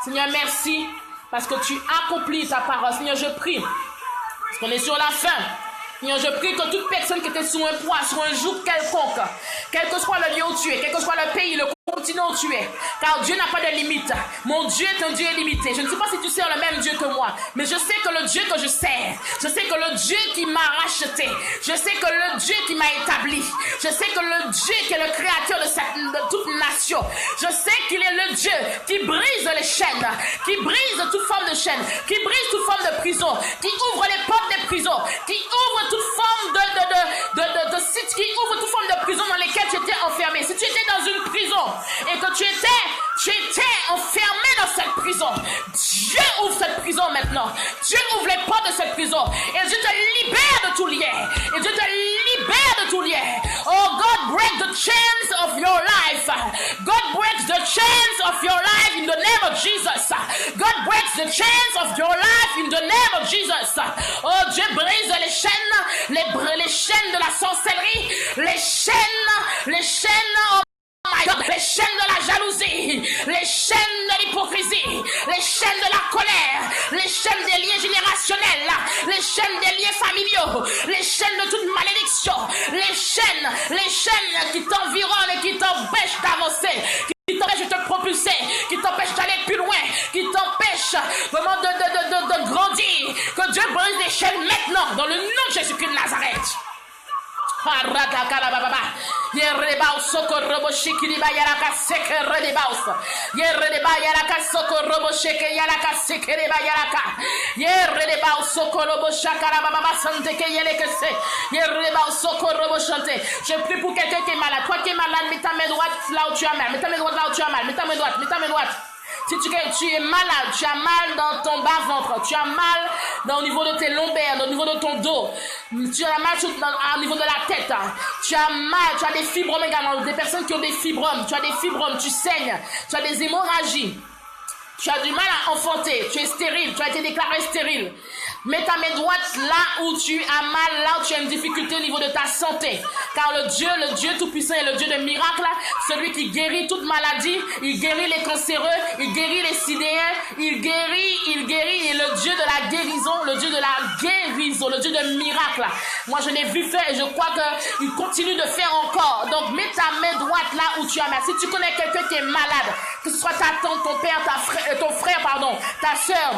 Seigneur, merci, parce que tu accomplis ta parole. Seigneur, je prie. Parce qu'on est sur la fin. Seigneur, je prie que toute personne qui était sur un poids, sur un joug quelconque, quel que soit le lieu où tu es, quel que soit le pays, le continent où tu es, car Dieu n'a pas de limite. Mon Dieu est un Dieu illimité. Je ne sais pas si tu sers le même Dieu que moi, mais je sais que le Dieu que je sers, je sais que le Dieu qui m'a racheté, je sais que le Dieu qui m'a établi, je sais que le Dieu qui est le créateur de toute nation, je sais qu'il est le Dieu qui brise les chaînes, qui brise toute forme de chaîne, qui brise toute forme de prison, qui ouvre les portes des prisons, qui ouvre toute forme qui ouvre toute forme de prison dans lesquelles tu étais enfermé. Si tu étais dans une prison et que tu étais enfermé dans cette prison, Dieu ouvre cette prison maintenant. Dieu ouvre les portes de cette prison et Dieu te libère de tout lien. Et Dieu te libère de tout lien. Oh, God break the chains of your life. God breaks the chains of your life in the name of Jesus. God breaks the chains of your life in the name of Jesus. Oh, Dieu brise les chaînes, les chaînes de la sorcellerie, les chaînes, oh my God, les chaînes de la jalousie, les chaînes de l'hypocrisie, les chaînes de la colère, les chaînes des liens générationnels, les chaînes des liens familiaux, les chaînes de toute malédiction, les chaînes qui t'environnent et qui t'empêchent d'avancer, qui t'empêchent de te propulser, qui t'empêchent d'aller plus loin, qui t'empêchent vraiment de grandir. Que Dieu brise les chaînes maintenant dans le nom de Jésus-Christ de Nazareth. Je prie pour quelqu'un qui est malade. Toi qui es malade, mets ta main droite là où tu as mal. Mets ta main droite là où tu as mal. Mets ta main droite. Si tu es malade, tu as mal dans ton bas-ventre, tu as mal au niveau de tes lombaires, au niveau de ton dos, tu as mal au niveau de la tête, tu as mal, tu as des fibromes également, des personnes qui ont des fibromes, tu saignes, tu as des hémorragies, tu as du mal à enfanter, tu es stérile, tu as été déclaré stérile. Mets ta main droite là où tu as mal, là où tu as une difficulté au niveau de ta santé. Car le Dieu tout-puissant est le Dieu de miracles, celui qui guérit toute maladie, il guérit les cancéreux, il guérit les sidéens, il guérit, il est le Dieu de la guérison, le Dieu de miracles. Moi je l'ai vu faire et je crois qu'il continue de faire encore. Donc mets ta main droite là où tu as mal. Si tu connais quelqu'un qui est malade, que ce soit ta tante, ton père, ton frère, ta soeur,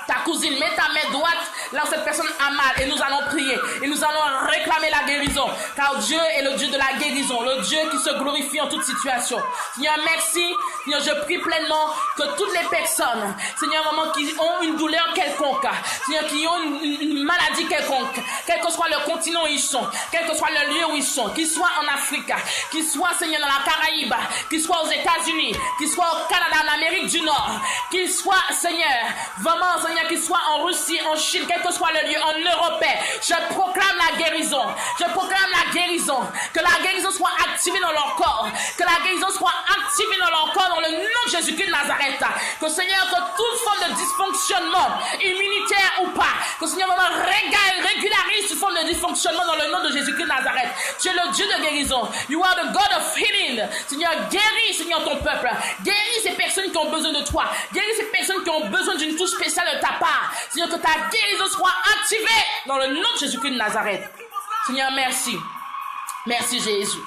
ta cousine, mets ta main droite là où cette personne a mal et nous allons prier et nous allons réclamer la guérison, car Dieu est le Dieu de la guérison, le Dieu qui se glorifie en toute situation. Seigneur, merci. Seigneur, je prie pleinement que toutes les personnes, Seigneur, maman, qui ont une douleur quelconque, Seigneur, qui ont une maladie quelconque, quel que soit le continent où ils sont, quel que soit le lieu où ils sont, qu'ils soient en Afrique, qu'ils soient, Seigneur, dans la Caraïbe, qu'ils soient aux États-Unis, qu'ils soient au Canada, en Amérique du Nord, qu'ils soient, Seigneur, vraiment, Seigneur, qu'ils soient en Russie, en Chine, quel que soit le lieu, en Europe, je proclame la guérison. Je proclame la guérison. Que la guérison soit activée dans leur corps. Que la guérison soit activée dans leur corps dans le nom de Jésus-Christ de Nazareth. Que Seigneur, que toute forme de dysfonctionnement, immunitaire ou pas, que Seigneur vraiment régularise toute forme de dysfonctionnement dans le nom de Jésus-Christ de Nazareth. Tu es le Dieu de guérison. You are the God of healing. Seigneur, guéris, Seigneur, ton peuple. Guéris ces personnes qui ont besoin de toi. Guéris ces personnes qui ont besoin d'une touche spéciale de ta part. Seigneur, que ta guérison soit activée dans le nom de Jésus-Christ de Nazareth. Seigneur, merci. Merci Jésus.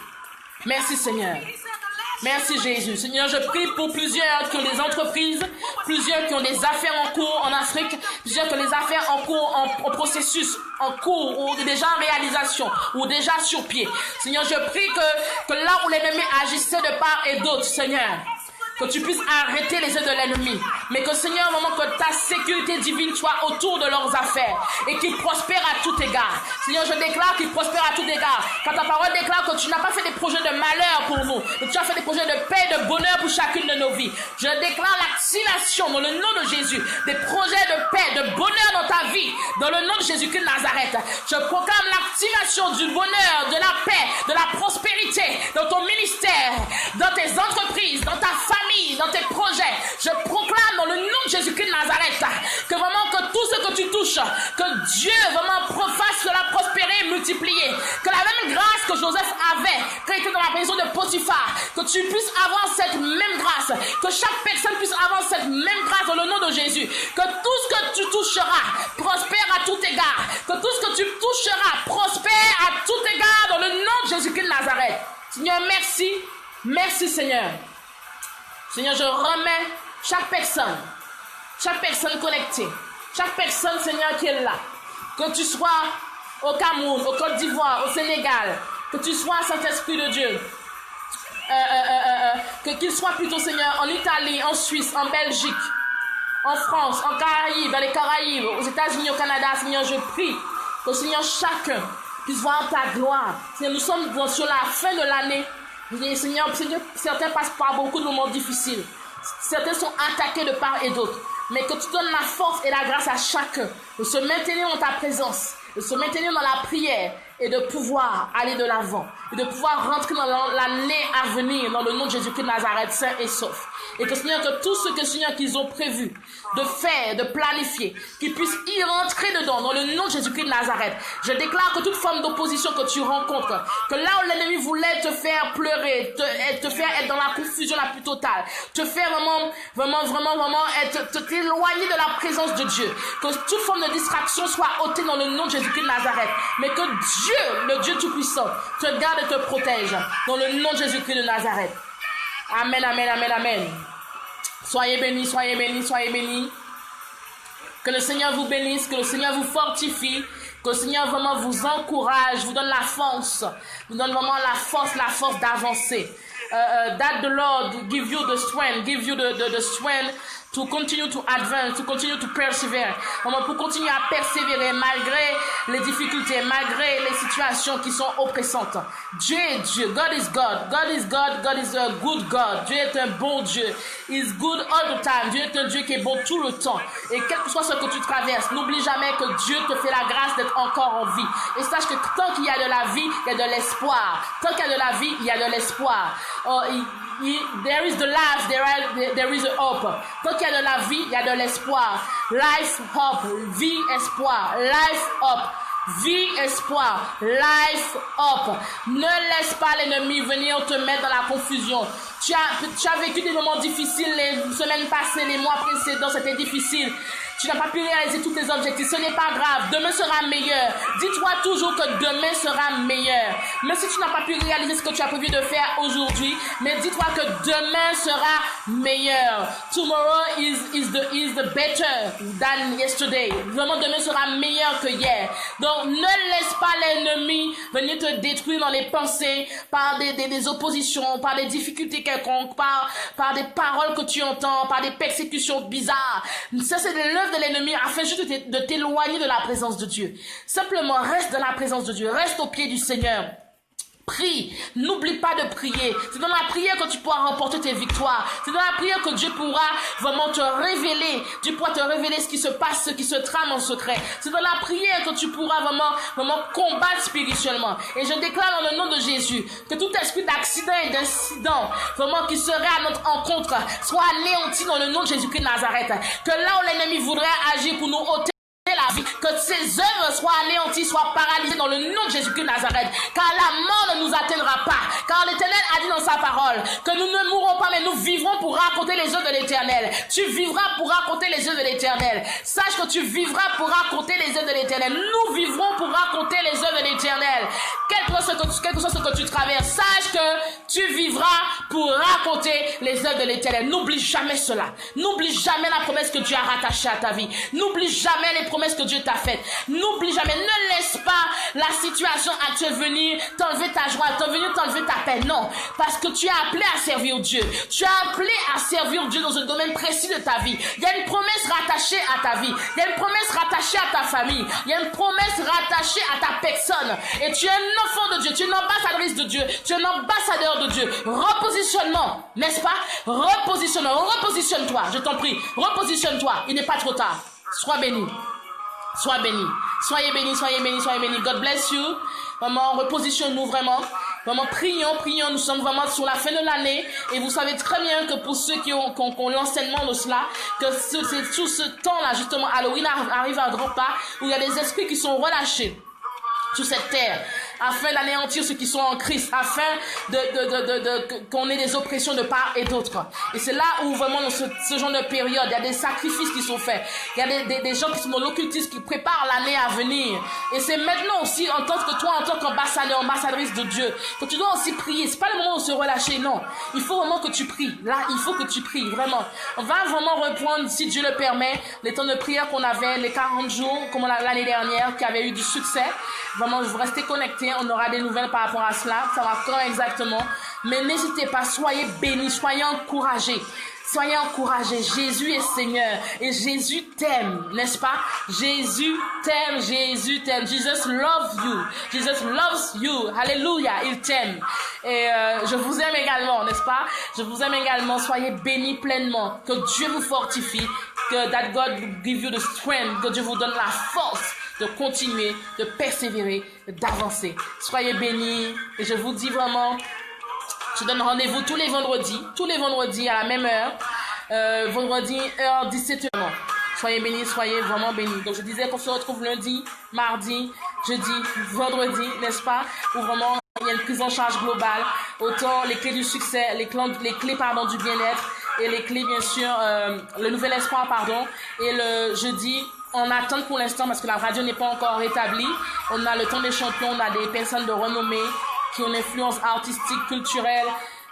Merci Seigneur. Merci Jésus. Seigneur, je prie pour plusieurs qui ont des entreprises, plusieurs qui ont des affaires en cours en Afrique, plusieurs qui ont des affaires en cours, en processus, en cours, ou déjà en réalisation, ou déjà sur pied. Seigneur, je prie que là où l'ennemi agissait de part et d'autre, Seigneur, que tu puisses arrêter les œuvres de l'ennemi, mais que Seigneur, au moment que ta sécurité divine soit autour de leurs affaires et qu'ils prospèrent à tout égard. Seigneur, je déclare qu'ils prospèrent à tout égard. Quand ta parole déclare que tu n'as pas fait des projets de malheur pour nous, mais tu as fait des projets de paix et de bonheur pour chacune de nos vies. Je déclare l'activation dans le nom de Jésus, des projets de paix, de bonheur dans ta vie, dans le nom de Jésus-Christ de Nazareth. Je proclame l'activation du bonheur, de la paix, de la prospérité dans ton ministère, dans tes entreprises, dans ta famille, dans tes projets. Je proclame dans le nom de Jésus-Christ de Nazareth que vraiment que tout ce que tu touches, que Dieu vraiment fasse cela prospérer et multiplier. Que la même grâce que Joseph avait quand il était dans la maison de Potiphar, que tu puisses avoir cette même grâce, que chaque personne puisse avoir cette même grâce dans le nom de Jésus, que tout ce que tu toucheras prospère à tout égard, que tout ce que tu toucheras prospère à tout égard dans le nom de Jésus-Christ de Nazareth. Seigneur, merci, merci Seigneur. Seigneur, je remets chaque personne connectée, chaque personne, Seigneur, qui est là, que tu sois au Cameroun, au Côte d'Ivoire, au Sénégal, que tu sois, Saint-Esprit de Dieu, qu'il soit plutôt, Seigneur, en Italie, en Suisse, en Belgique, en France, en Caraïbes, dans les Caraïbes, aux États-Unis, au Canada, Seigneur, je prie que, Seigneur, chacun puisse voir ta gloire. Seigneur, nous sommes sur la fin de l'année. Seigneur, certains passent par beaucoup de moments difficiles. Certains sont attaqués de part et d'autre. Mais que tu donnes la force et la grâce à chacun de se maintenir dans ta présence, de se maintenir dans la prière et de pouvoir aller de l'avant. Et de pouvoir rentrer dans l'année à venir dans le nom de Jésus-Christ de Nazareth, saint et sauf. Et que Seigneur, que tout ce que Seigneur qu'ils ont prévu de faire, de planifier, qu'ils puissent y rentrer dedans dans le nom de Jésus-Christ de Nazareth. Je déclare que toute forme d'opposition que tu rencontres, que là où l'ennemi voulait te faire pleurer, te faire être dans la confusion la plus totale, te faire vraiment t'éloigner de la présence de Dieu, que toute forme de distraction soit ôtée dans le nom de Jésus-Christ de Nazareth, mais que Dieu, le Dieu Tout-Puissant, te garde et te protège dans le nom de Jésus-Christ de Nazareth. Amen, amen, amen, amen. Soyez bénis, soyez bénis, soyez bénis. Que le Seigneur vous bénisse, que le Seigneur vous fortifie, que le Seigneur vraiment vous encourage, vous donne la force, vous donne vraiment la force d'avancer. That the Lord give you the strength, the strength to continue to advance, to continue to persevere. Vraiment pour continuer à persévérer malgré les difficultés, malgré les situations qui sont oppressantes. Dieu est Dieu. God is God. God is God. God is a good God. Dieu est un bon Dieu. He is good all the time. Dieu est un Dieu qui est bon tout le temps. Et quel que soit ce que tu traverses, n'oublie jamais que Dieu te fait la grâce d'être encore en vie. Et sache que tant qu'il y a de la vie, il y a de l'espoir. Tant qu'il y a de la vie, il y a de l'espoir. There is the life, there is a hope. Tant qu'il y a de la vie, il y a de l'espoir. Life, hope, vie, espoir. Life, hope, vie, espoir. Life, hope. Ne laisse pas l'ennemi venir te mettre dans la confusion. Tu as vécu des moments difficiles les semaines passées, les mois précédents, c'était difficile. Tu n'as pas pu réaliser tous tes objectifs. Ce n'est pas grave. Demain sera meilleur. Dis-toi toujours que demain sera meilleur. Même si tu n'as pas pu réaliser ce que tu as prévu de faire aujourd'hui, mais dis-toi que demain sera meilleur. Tomorrow is the better than yesterday. Vraiment, demain sera meilleur que hier. Donc, ne laisse pas l'ennemi venir te détruire dans les pensées par des oppositions, par des difficultés quelconques, par des paroles que tu entends, par des persécutions bizarres. Ça, c'est de l'œuvre de l'ennemi afin juste de t'éloigner de la présence de Dieu. Simplement, reste dans la présence de Dieu. Reste au pied du Seigneur. Prie, n'oublie pas de prier. C'est dans la prière que tu pourras remporter tes victoires. C'est dans la prière que Dieu pourra vraiment te révéler. Dieu pourra te révéler ce qui se passe, ce qui se trame en secret. C'est dans la prière que tu pourras vraiment combattre spirituellement. Et je déclare dans le nom de Jésus que tout esprit d'accident et d'incident vraiment qui serait à notre encontre soit anéanti dans le nom de Jésus-Christ de Nazareth. Que là où l'ennemi voudrait agir pour nous ôter la vie, que ses œuvres soient anéanties, soient paralysées dans le nom de Jésus-Christ de Nazareth, car la mort ne nous atteindra pas, car l'Éternel a dit dans sa parole que nous ne mourrons pas, mais nous vivrons pour raconter les œuvres de l'Éternel. Tu vivras pour raconter les œuvres de l'Éternel. Sache que tu vivras pour raconter les œuvres de l'Éternel. Nous vivrons pour raconter les œuvres de l'Éternel. Quel que soit ce que tu traverses, sache que tu vivras pour raconter les œuvres de l'Éternel. N'oublie jamais cela. N'oublie jamais la promesse que Dieu a rattachée à ta vie. N'oublie jamais les promesses que Dieu t'a faites. N'oublie jamais, ne laisse pas la situation actuelle venir t'enlever ta joie, venir t'enlever ta paix. Non, parce que tu es appelé à servir Dieu. Tu es appelé à servir Dieu dans un domaine précis de ta vie. Il y a une promesse rattachée à ta vie. Il y a une promesse rattachée à ta famille. Il y a une promesse rattachée à ta personne. Et tu es un enfant de Dieu. Tu es une ambassadrice de Dieu. Tu es un ambassadeur de Dieu. Repositionnement, n'est-ce pas? Repositionnement. Repositionne-toi, je t'en prie. Repositionne-toi. Il n'est pas trop tard. Sois béni. Sois béni. Soyez bénis, soyez bénis, soyez bénis. God bless you. Vraiment, repositionne-nous vraiment. Vraiment, prions. Nous sommes vraiment sur la fin de l'année. Et vous savez très bien que pour ceux qui ont l'enseignement de cela, que c'est tout ce temps-là, justement, Halloween arrive à grands pas, où il y a des esprits qui sont relâchés sur cette terre, afin d'anéantir ceux qui sont en Christ, afin qu'on ait des oppressions de part et d'autre. Et c'est là où vraiment dans ce genre de période, il y a des sacrifices qui sont faits. Il y a des gens qui sont dans l'occultisme, qui préparent l'année à venir. Et c'est maintenant aussi, en tant que toi, en tant qu'ambassadeur, ambassadrice de Dieu, que tu dois aussi prier. C'est pas le moment de se relâcher, non. Il faut vraiment que tu pries. Là, il faut que tu pries, vraiment. On va vraiment reprendre, si Dieu le permet, les temps de prière qu'on avait, les 40 jours, comme l'année dernière, qui avait eu du succès. Vraiment, vous restez connectés. On aura des nouvelles par rapport à cela. Ça va quand exactement. Mais n'hésitez pas, soyez bénis, soyez encouragés. Soyez encouragés. Jésus est Seigneur. Et Jésus t'aime, n'est-ce pas? Jésus t'aime. Jésus t'aime. Jesus loves you. Jesus loves you. Alléluia. Il t'aime. Et je vous aime également, n'est-ce pas? Je vous aime également. Soyez bénis pleinement. Que Dieu vous fortifie. Que that God give you the strength. Que Dieu vous donne la force de continuer, de persévérer, d'avancer. Soyez bénis. Et je vous dis vraiment, je donne rendez-vous tous les vendredis à la même heure. Vendredi, heure 17h. Soyez bénis, soyez vraiment bénis. Donc je disais qu'on se retrouve lundi, mardi, jeudi, vendredi, n'est-ce pas? Où vraiment il y a une prise en charge globale. Autant les clés du succès, les clés du bien-être et les clés bien sûr, le nouvel espoir Et le jeudi, on attend pour l'instant parce que la radio n'est pas encore rétablie. On a le temps des champions, on a des personnes de renommée qui ont une influence artistique, culturelle,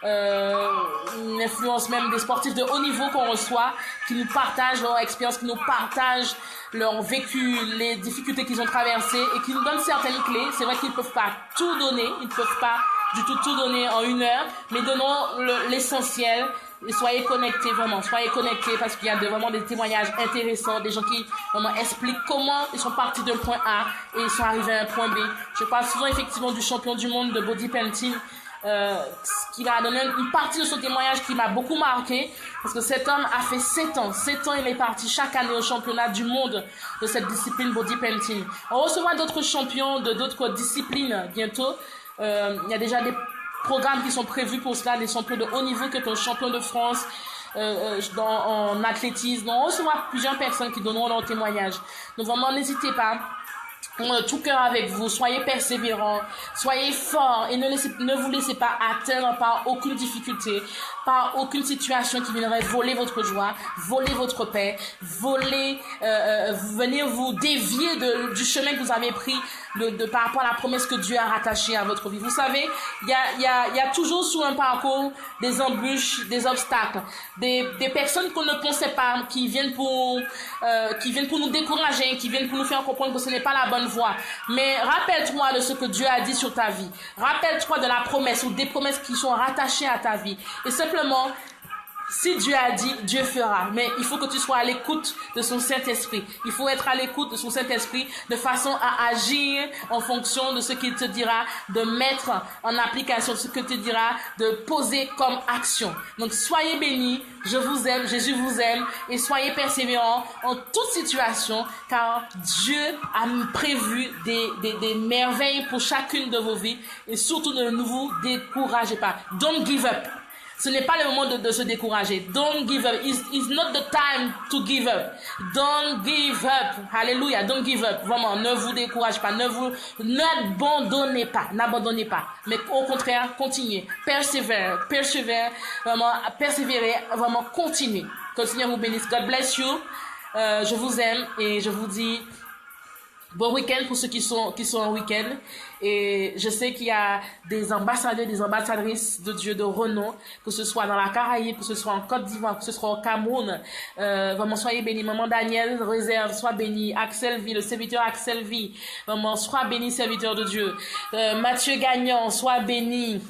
une influence même des sportifs de haut niveau qu'on reçoit, qui nous partagent leur expérience, qui nous partagent leur vécu, les difficultés qu'ils ont traversées et qui nous donnent certaines clés. C'est vrai qu'ils ne peuvent pas tout donner, ils ne peuvent pas du tout donner en une heure, mais donnons l'essentiel. Et soyez connectés vraiment, soyez connectés parce qu'il y a vraiment des témoignages intéressants, des gens qui vraiment expliquent comment ils sont partis d'un point A et ils sont arrivés à un point B. Je parle souvent effectivement du champion du monde de body painting, qui m'a donné une partie de son témoignage qui m'a beaucoup marqué parce que cet homme a fait 7 ans. 7 ans il est parti chaque année au championnat du monde de cette discipline body painting. On recevra d'autres champions de d'autres disciplines bientôt. Il y a déjà des programmes qui sont prévus pour cela, des champions de haut niveau, que ton champion de France en athlétisme. On recevra plusieurs personnes qui donneront leur témoignage. Donc vraiment, n'hésitez pas. Tout cœur avec vous, soyez persévérants, soyez forts et ne vous laissez pas atteindre par aucune difficulté, par aucune situation qui viendrait voler votre joie, voler votre paix, venir vous dévier du chemin que vous avez pris par rapport à la promesse que Dieu a rattachée à votre vie. Vous savez, il y a toujours sur un parcours des embûches, des obstacles, des personnes qu'on ne pensait pas, qui viennent pour nous décourager, qui viennent pour nous faire comprendre que ce n'est pas la bonne voie. Mais rappelle-toi de ce que Dieu a dit sur ta vie. Rappelle-toi de la promesse ou des promesses qui sont rattachées à ta vie. Et simplement, si Dieu a dit, Dieu fera. Mais il faut que tu sois à l'écoute de son Saint-Esprit. Il faut être à l'écoute de son Saint-Esprit de façon à agir en fonction de ce qu'il te dira, de mettre en application ce que te dira, de poser comme action. Donc soyez bénis, je vous aime, Jésus vous aime et soyez persévérants en toute situation car Dieu a prévu des merveilles pour chacune de vos vies et surtout ne vous découragez pas. Don't give up. Ce n'est pas le moment de se décourager. Don't give up. It's not the time to give up. Don't give up. Alléluia. Don't give up. Vraiment, ne vous découragez pas. N'abandonnez pas. N'abandonnez pas. Mais au contraire, continuez. Persévère. Vraiment, persévérez. Vraiment, continuez. Que le Seigneur vous bénisse. God bless you. Je vous aime et je vous dis bon week-end pour ceux qui sont en week-end. Et je sais qu'il y a des ambassadeurs, des ambassadrices de Dieu de renom, que ce soit dans la Caraïbe, que ce soit en Côte d'Ivoire, que ce soit au Cameroun. Vraiment, soyez bénis. Maman Daniel Réserve, sois béni. Axel V, le serviteur Axel V. Vraiment, sois béni, serviteur de Dieu. Mathieu Gagnon, sois béni.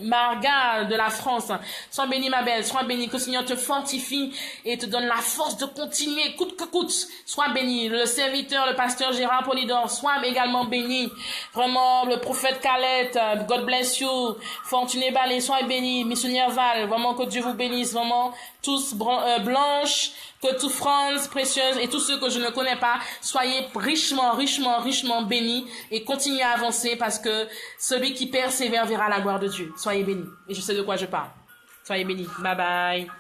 Marga de la France, sois bénie ma belle, sois bénie, que le Seigneur te fortifie et te donne la force de continuer, coûte que coûte, sois béni, le serviteur, le pasteur Gérard Polydor, sois également béni, vraiment, le prophète Calette, God bless you, Fortuné Ballet, sois béni, missionnaire Val, vraiment que Dieu vous bénisse, vraiment, tous Blanche, que toute France précieuse et tous ceux que je ne connais pas, soyez richement bénis et continuez à avancer parce que celui qui persévère verra la gloire de Dieu. Soyez bénis. Et je sais de quoi je parle. Soyez bénis. Bye bye.